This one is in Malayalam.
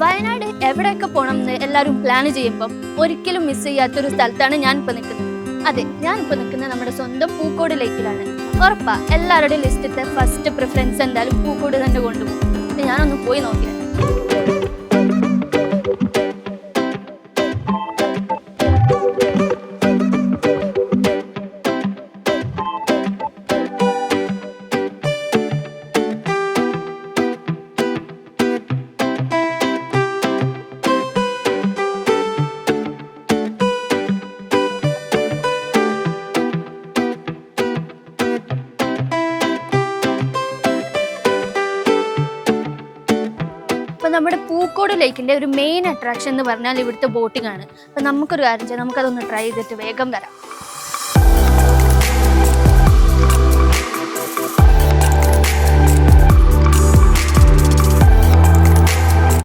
വയനാട് എവിടെയൊക്കെ പോകണം എന്ന് എല്ലാവരും പ്ലാൻ ചെയ്യുമ്പം ഒരിക്കലും മിസ് ചെയ്യാത്തൊരു സ്ഥലത്താണ് ഞാനിപ്പോൾ നിൽക്കുന്നത്. അതെ, ഞാനിപ്പോൾ നിൽക്കുന്നത് നമ്മുടെ സ്വന്തം പൂക്കോട് ലേക്കിലാണ്. ഉറപ്പാ എല്ലാവരുടെയും ലിസ്റ്റിലത്തെ ഫസ്റ്റ് പ്രിഫറൻസ് എന്തായാലും പൂക്കോട് തന്നെ കൊണ്ടുപോകും. ഞാനൊന്ന് പോയി നോക്കിയാൽ. അപ്പോൾ നമ്മുടെ പൂക്കോട് ലേക്കിൻ്റെ ഒരു മെയിൻ അട്രാക്ഷൻ എന്ന് പറഞ്ഞാൽ ഇവിടുത്തെ ബോട്ടിംഗ് ആണ്. അപ്പോൾ നമുക്കൊരു കാര്യം ചെയ്യാം, നമുക്കതൊന്ന് ട്രൈ ചെയ്തിട്ട് വേഗം വരാം.